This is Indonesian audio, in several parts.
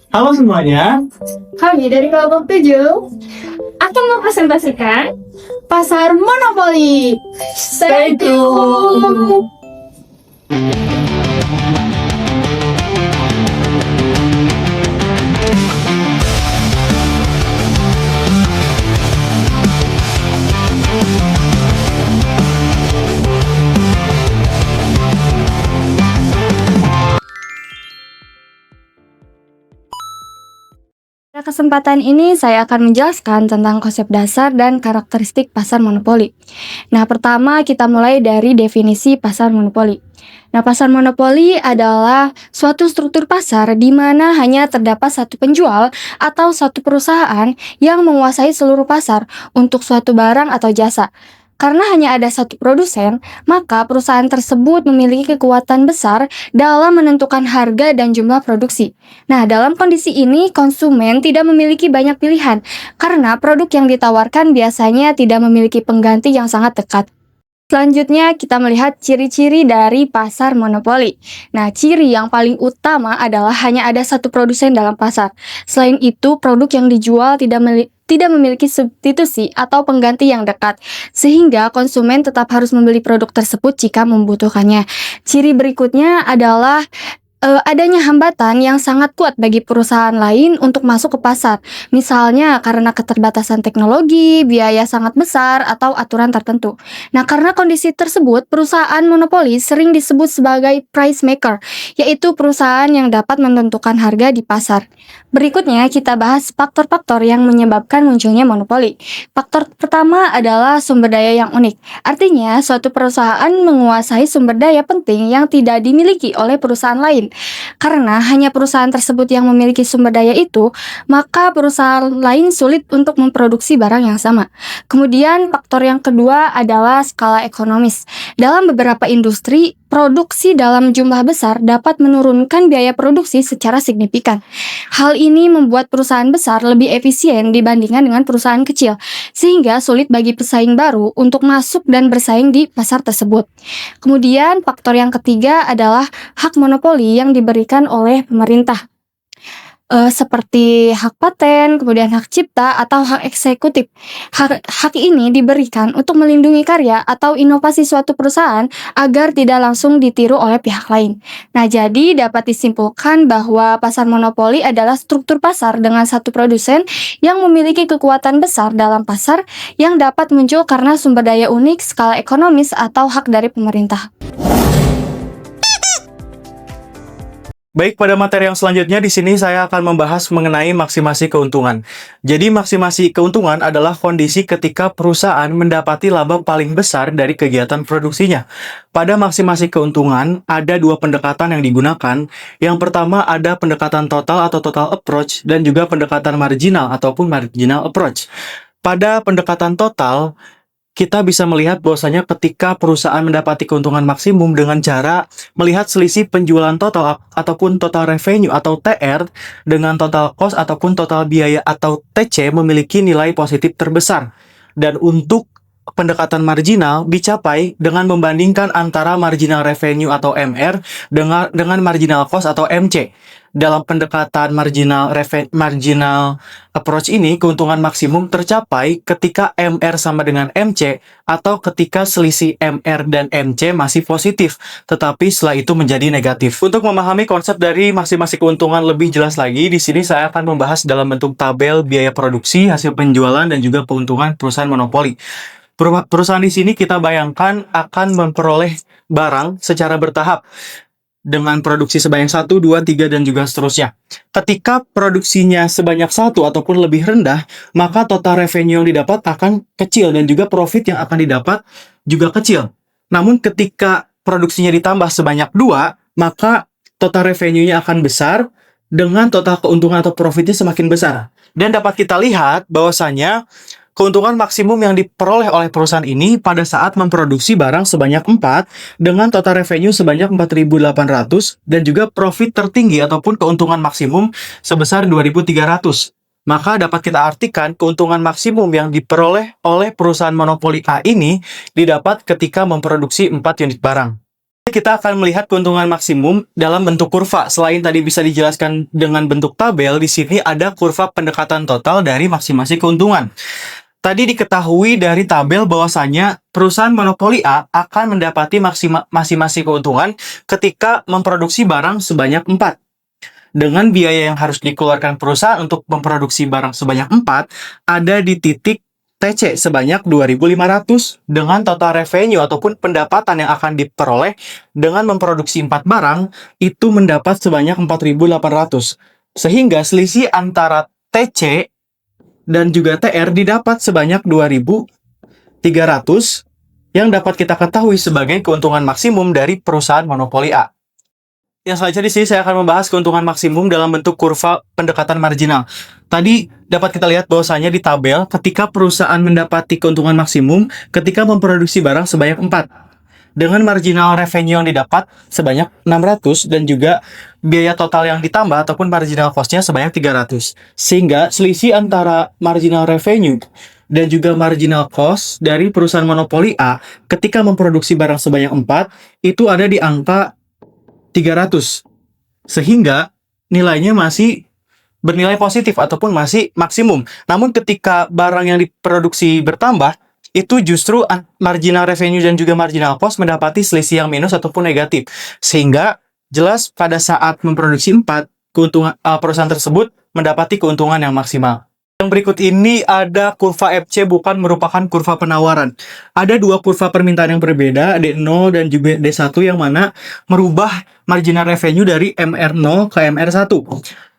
Halo semuanya. Kami dari kelompok 7 akan mempresentasikan pasar monopoli. Stay tune! Pada kesempatan ini saya akan menjelaskan tentang konsep dasar dan karakteristik pasar monopoli. Nah, pertama kita mulai dari definisi pasar monopoli. Nah, pasar monopoli adalah suatu struktur pasar di mana hanya terdapat satu penjual atau satu perusahaan yang menguasai seluruh pasar untuk suatu barang atau jasa. Karena hanya ada satu produsen, maka perusahaan tersebut memiliki kekuatan besar dalam menentukan harga dan jumlah produksi. Nah, dalam kondisi ini, konsumen tidak memiliki banyak pilihan karena produk yang ditawarkan biasanya tidak memiliki pengganti yang sangat dekat. Selanjutnya, kita melihat ciri-ciri dari pasar monopoli. Nah, ciri yang paling utama adalah hanya ada satu produsen dalam pasar. Selain itu, produk yang dijual tidak memiliki substitusi atau pengganti yang dekat, sehingga konsumen tetap harus membeli produk tersebut jika membutuhkannya. Ciri berikutnya adalah adanya hambatan yang sangat kuat bagi perusahaan lain untuk masuk ke pasar. Misalnya karena keterbatasan teknologi, biaya sangat besar, atau aturan tertentu. Nah, karena kondisi tersebut, perusahaan monopoli sering disebut sebagai price maker, yaitu perusahaan yang dapat menentukan harga di pasar. Berikutnya, kita bahas faktor-faktor yang menyebabkan munculnya monopoli. Faktor pertama adalah sumber daya yang unik. Artinya, suatu perusahaan menguasai sumber daya penting yang tidak dimiliki oleh perusahaan lain. Karena hanya perusahaan tersebut yang memiliki sumber daya itu, maka perusahaan lain sulit untuk memproduksi barang yang sama. Kemudian faktor yang kedua adalah skala ekonomis. Dalam beberapa industri, produksi dalam jumlah besar dapat menurunkan biaya produksi secara signifikan. Hal ini membuat perusahaan besar lebih efisien dibandingkan dengan perusahaan kecil, sehingga sulit bagi pesaing baru untuk masuk dan bersaing di pasar tersebut. Kemudian faktor yang ketiga adalah hak monopoli yang diberikan oleh pemerintah, seperti hak paten, kemudian hak cipta, atau hak eksekutif. Hak ini diberikan untuk melindungi karya atau inovasi suatu perusahaan agar tidak langsung ditiru oleh pihak lain. Nah, jadi dapat disimpulkan bahwa pasar monopoli adalah struktur pasar dengan satu produsen yang memiliki kekuatan besar dalam pasar yang dapat muncul karena sumber daya unik, skala ekonomis, atau hak dari pemerintah. Baik, pada materi yang selanjutnya di sini saya akan membahas mengenai maksimasi keuntungan. Jadi maksimasi keuntungan adalah kondisi ketika perusahaan mendapati laba paling besar dari kegiatan produksinya. Pada maksimasi keuntungan ada dua pendekatan yang digunakan. Yang pertama ada pendekatan total atau total approach dan juga pendekatan marginal ataupun marginal approach. Pada pendekatan total, kita bisa melihat bahwasanya ketika perusahaan mendapati keuntungan maksimum dengan cara melihat selisih penjualan total ataupun total revenue atau TR dengan total cost ataupun total biaya atau TC memiliki nilai positif terbesar. Dan untuk pendekatan marginal dicapai dengan membandingkan antara marginal revenue atau MR dengan marginal cost atau MC. Dalam pendekatan marginal approach ini, keuntungan maksimum tercapai ketika MR sama dengan MC atau ketika selisih MR dan MC masih positif, tetapi setelah itu menjadi negatif. Untuk memahami konsep dari maksimasi keuntungan lebih jelas lagi, di sini saya akan membahas dalam bentuk tabel biaya produksi, hasil penjualan, dan juga keuntungan perusahaan monopoli. Perusahaan di sini kita bayangkan akan memperoleh barang secara bertahap dengan produksi sebanyak 1, 2, 3, dan juga seterusnya. Ketika produksinya sebanyak 1 ataupun lebih rendah, maka total revenue yang didapat akan kecil dan juga profit yang akan didapat juga kecil. Namun ketika produksinya ditambah sebanyak 2, maka total revenue-nya akan besar dengan total keuntungan atau profitnya semakin besar. Dan dapat kita lihat bahwasanya keuntungan maksimum yang diperoleh oleh perusahaan ini pada saat memproduksi barang sebanyak 4 dengan total revenue sebanyak 4.800 dan juga profit tertinggi ataupun keuntungan maksimum sebesar 2.300. Maka dapat kita artikan keuntungan maksimum yang diperoleh oleh perusahaan monopoli A ini didapat ketika memproduksi 4 unit barang. Kita akan melihat keuntungan maksimum dalam bentuk kurva. Selain tadi bisa dijelaskan dengan bentuk tabel, di sini ada kurva pendekatan total dari maksimasi keuntungan. Tadi diketahui dari tabel bahwasanya perusahaan monopoli A akan mendapati maksimasi keuntungan ketika memproduksi barang sebanyak 4. Dengan biaya yang harus dikeluarkan perusahaan untuk memproduksi barang sebanyak 4 ada di titik TC sebanyak 2.500 dengan total revenue ataupun pendapatan yang akan diperoleh dengan memproduksi 4 barang itu mendapat sebanyak 4.800. Sehingga selisih antara TC dan juga TR didapat sebanyak 2.300 yang dapat kita ketahui sebagai keuntungan maksimum dari perusahaan monopoli A. Yang selanjutnya di sini saya akan membahas keuntungan maksimum dalam bentuk kurva pendekatan marginal. Tadi dapat kita lihat bahwasanya di tabel ketika perusahaan mendapati keuntungan maksimum ketika memproduksi barang sebanyak 4. Dengan marginal revenue yang didapat sebanyak 600 dan juga biaya total yang ditambah ataupun marginal cost-nya sebanyak 300. Sehingga selisih antara marginal revenue dan juga marginal cost dari perusahaan monopoli A ketika memproduksi barang sebanyak 4 itu ada di angka 300, sehingga nilainya masih bernilai positif ataupun masih maksimum. Namun ketika barang yang diproduksi bertambah, itu justru marginal revenue dan juga marginal cost mendapati selisih yang minus ataupun negatif. Sehingga jelas pada saat memproduksi 4, keuntungan perusahaan tersebut mendapati keuntungan yang maksimal. Yang berikut ini ada kurva FC bukan merupakan kurva penawaran. Ada dua kurva permintaan yang berbeda, D0 dan juga D1 yang mana merubah marginal revenue dari MR0 ke MR1.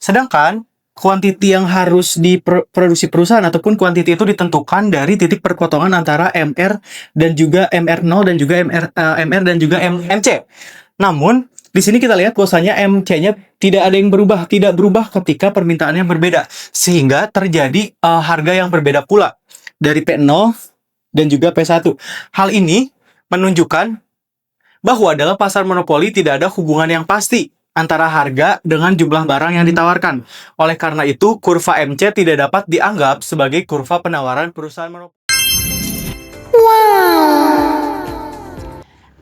Sedangkan kuantiti yang harus diproduksi perusahaan ataupun kuantiti itu ditentukan dari titik perpotongan antara MR dan juga MR0 dan juga MR dan juga MC. Namun di sini kita lihat bahwasanya MC-nya tidak ada yang berubah, tidak berubah ketika permintaannya berbeda, sehingga terjadi harga yang berbeda pula dari P0 dan juga P1. Hal ini menunjukkan bahwa dalam pasar monopoli tidak ada hubungan yang pasti antara harga dengan jumlah barang yang ditawarkan. Oleh karena itu, kurva MC tidak dapat dianggap sebagai kurva penawaran perusahaan monopoli.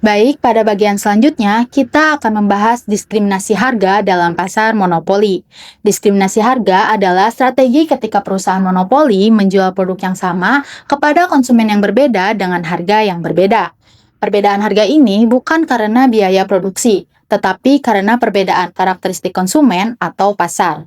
Baik, pada bagian selanjutnya kita akan membahas diskriminasi harga dalam pasar monopoli. Diskriminasi harga adalah strategi ketika perusahaan monopoli menjual produk yang sama kepada konsumen yang berbeda dengan harga yang berbeda. Perbedaan harga ini bukan karena biaya produksi, tetapi karena perbedaan karakteristik konsumen atau pasar.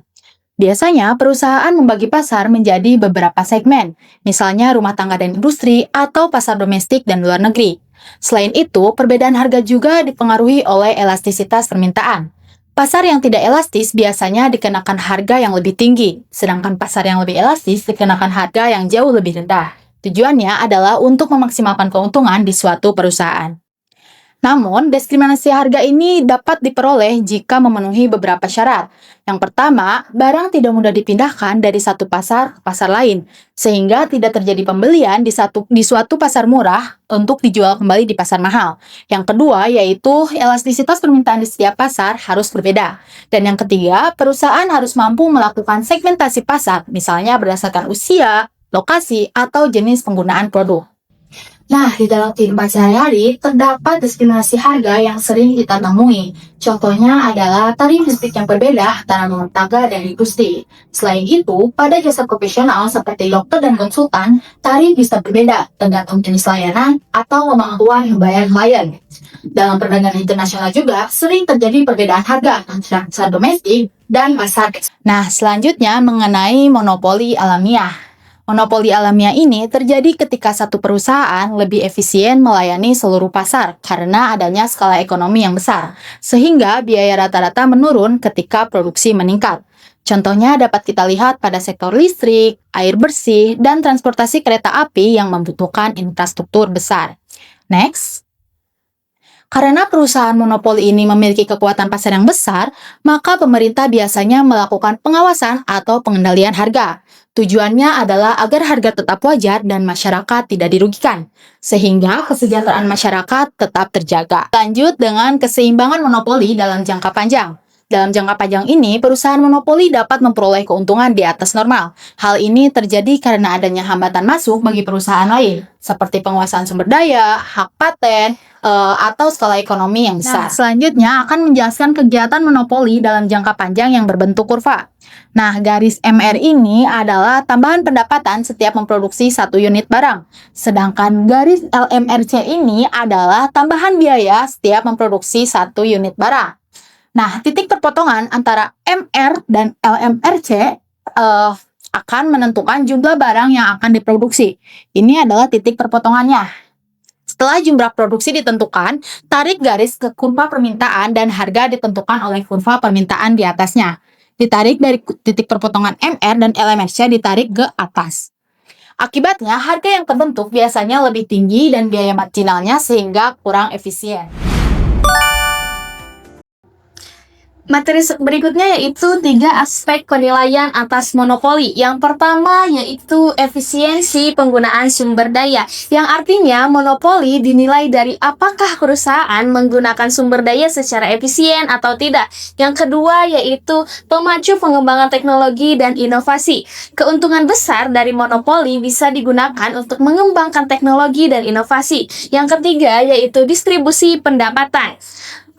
Biasanya, perusahaan membagi pasar menjadi beberapa segmen, misalnya rumah tangga dan industri atau pasar domestik dan luar negeri. Selain itu, perbedaan harga juga dipengaruhi oleh elastisitas permintaan. Pasar yang tidak elastis biasanya dikenakan harga yang lebih tinggi, sedangkan pasar yang lebih elastis dikenakan harga yang jauh lebih rendah. Tujuannya adalah untuk memaksimalkan keuntungan di suatu perusahaan. Namun, diskriminasi harga ini dapat diperoleh jika memenuhi beberapa syarat. Yang pertama, barang tidak mudah dipindahkan dari satu pasar ke pasar lain, sehingga tidak terjadi pembelian di suatu pasar murah untuk dijual kembali di pasar mahal. Yang kedua, yaitu elastisitas permintaan di setiap pasar harus berbeda. Dan yang ketiga, perusahaan harus mampu melakukan segmentasi pasar, misalnya berdasarkan usia, lokasi, atau jenis penggunaan produk. Nah, di dalam kehidupan sehari-hari, terdapat diskriminasi harga yang sering kita temui. Contohnya adalah tarif listrik yang berbeda antara rumah tangga dan industri. Selain itu, pada jasa profesional seperti dokter dan konsultan, tarif bisa berbeda tergantung jenis layanan atau kemampuan membayar klien. Dalam perdagangan internasional juga, sering terjadi perbedaan harga antara pasar domestik dan pasar ekspor. Nah, selanjutnya mengenai monopoli alamiah. Monopoli alamiah ini terjadi ketika satu perusahaan lebih efisien melayani seluruh pasar karena adanya skala ekonomi yang besar, sehingga biaya rata-rata menurun ketika produksi meningkat. Contohnya dapat kita lihat pada sektor listrik, air bersih, dan transportasi kereta api yang membutuhkan infrastruktur besar. Next. Karena perusahaan monopoli ini memiliki kekuatan pasar yang besar, maka pemerintah biasanya melakukan pengawasan atau pengendalian harga. Tujuannya adalah agar harga tetap wajar dan masyarakat tidak dirugikan, sehingga kesejahteraan masyarakat tetap terjaga. Lanjut dengan keseimbangan monopoli dalam jangka panjang. Dalam jangka panjang ini, perusahaan monopoli dapat memperoleh keuntungan di atas normal. Hal ini terjadi karena adanya hambatan masuk bagi perusahaan lain, seperti penguasaan sumber daya, hak paten, atau skala ekonomi yang besar. Nah, selanjutnya akan menjelaskan kegiatan monopoli dalam jangka panjang yang berbentuk kurva. Nah, garis MR ini adalah tambahan pendapatan setiap memproduksi satu unit barang. Sedangkan garis LMRC ini adalah tambahan biaya setiap memproduksi satu unit barang. Nah, titik perpotongan antara MR dan LMRC akan menentukan jumlah barang yang akan diproduksi. Ini adalah titik perpotongannya. Setelah jumlah produksi ditentukan, tarik garis ke kurva permintaan dan harga ditentukan oleh kurva permintaan di atasnya. Ditarik dari titik perpotongan MR dan LMRC ditarik ke atas. Akibatnya, harga yang terbentuk biasanya lebih tinggi dan biaya marginalnya sehingga kurang efisien. Materi berikutnya yaitu 3 aspek penilaian atas monopoli. Yang pertama yaitu efisiensi penggunaan sumber daya, yang artinya monopoli dinilai dari apakah perusahaan menggunakan sumber daya secara efisien atau tidak. Yang kedua yaitu pemacu pengembangan teknologi dan inovasi. Keuntungan besar dari monopoli bisa digunakan untuk mengembangkan teknologi dan inovasi. Yang ketiga yaitu distribusi pendapatan.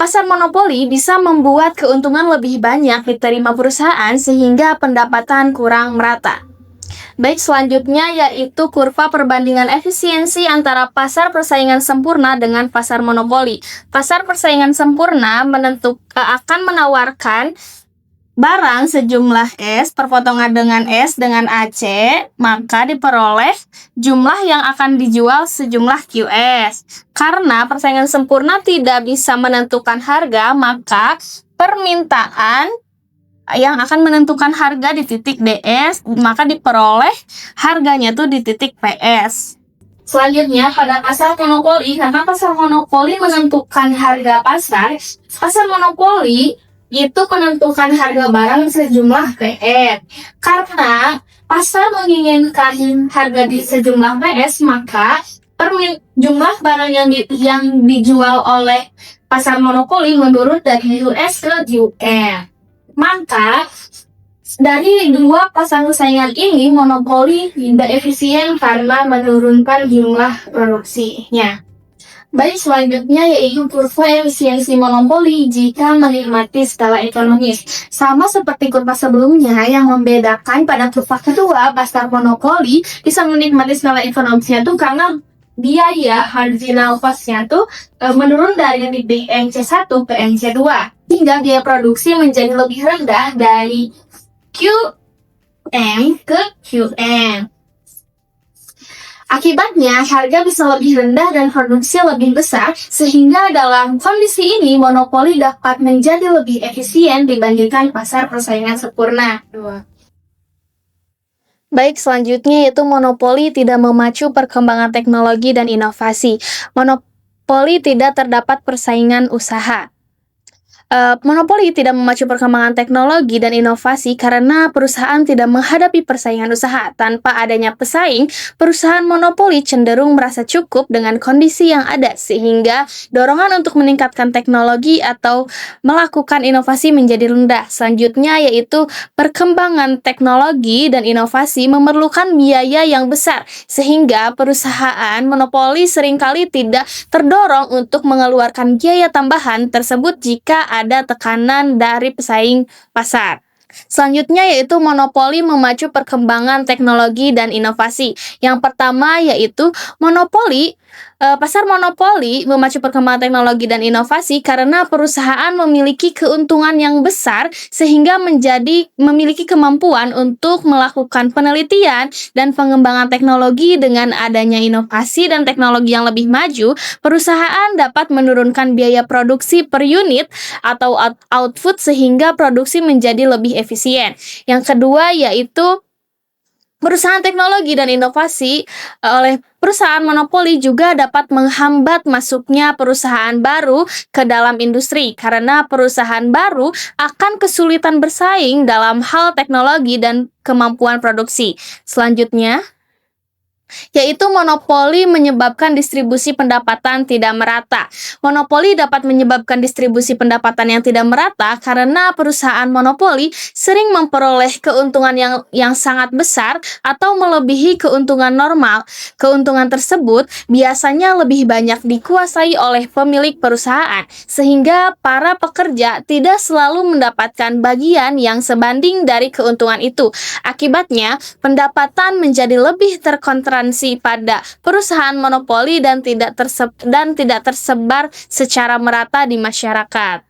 Pasar monopoli bisa membuat keuntungan lebih banyak diterima perusahaan sehingga pendapatan kurang merata. Baik, selanjutnya yaitu kurva perbandingan efisiensi antara pasar persaingan sempurna dengan pasar monopoli. Pasar persaingan sempurna akan menawarkan barang sejumlah S perpotongan dengan S dengan AC, maka diperoleh jumlah yang akan dijual sejumlah QS. Karena persaingan sempurna tidak bisa menentukan harga, maka permintaan yang akan menentukan harga di titik DS, maka diperoleh harganya tuh di titik PS. Selanjutnya, pada pasar monopoli, karena pasar monopoli menentukan harga pasar, pasar monopoli itu menentukan harga barang sejumlah PS. Karena pasar menginginkan harga di sejumlah PS, maka jumlah barang yang dijual oleh pasar monopoli menurun dari US ke UN. Maka dari dua pasar saingan ini, monopoli tidak efisien karena menurunkan jumlah produksinya. Baik, selanjutnya yaitu kurva efisiensi monopoli jika menikmati skala ekonomis. Sama seperti kurva sebelumnya, yang membedakan pada kurva kedua, pasar monopoli bisa menikmati skala ekonomisnya tuh karena biaya marginal cost-nya tuh menurun dari titik NC1 ke NC2, hingga biaya produksi menjadi lebih rendah dari QM ke QN. Akibatnya, harga bisa lebih rendah dan produksi lebih besar, sehingga dalam kondisi ini, monopoli dapat menjadi lebih efisien dibandingkan pasar persaingan sempurna. Baik, selanjutnya yaitu monopoli tidak memacu perkembangan teknologi dan inovasi. Monopoli tidak terdapat persaingan usaha. Monopoli tidak memacu perkembangan teknologi dan inovasi karena perusahaan tidak menghadapi persaingan usaha. Tanpa adanya pesaing, perusahaan monopoli cenderung merasa cukup dengan kondisi yang ada, sehingga dorongan untuk meningkatkan teknologi atau melakukan inovasi menjadi rendah. Selanjutnya yaitu perkembangan teknologi dan inovasi memerlukan biaya yang besar, sehingga perusahaan monopoli seringkali tidak terdorong untuk mengeluarkan biaya tambahan tersebut jika ada tekanan dari pesaing pasar. Selanjutnya yaitu monopoli memacu perkembangan teknologi dan inovasi. Yang pertama yaitu pasar monopoli memacu perkembangan teknologi dan inovasi karena perusahaan memiliki keuntungan yang besar sehingga memiliki kemampuan untuk melakukan penelitian dan pengembangan teknologi. Dengan adanya inovasi dan teknologi yang lebih maju, perusahaan dapat menurunkan biaya produksi per unit atau output sehingga produksi menjadi lebih efisien. Yang kedua yaitu perusahaan teknologi dan inovasi oleh perusahaan monopoli juga dapat menghambat masuknya perusahaan baru ke dalam industri karena perusahaan baru akan kesulitan bersaing dalam hal teknologi dan kemampuan produksi. Selanjutnya, yaitu monopoli menyebabkan distribusi pendapatan tidak merata. Monopoli dapat menyebabkan distribusi pendapatan yang tidak merata karena perusahaan monopoli sering memperoleh keuntungan yang sangat besar atau melebihi keuntungan normal. Keuntungan tersebut biasanya lebih banyak dikuasai oleh pemilik perusahaan, sehingga para pekerja tidak selalu mendapatkan bagian yang sebanding dari keuntungan itu. Akibatnya, pendapatan menjadi lebih terkonsentrasi pada perusahaan monopoli dan tidak tersebar secara merata di masyarakat.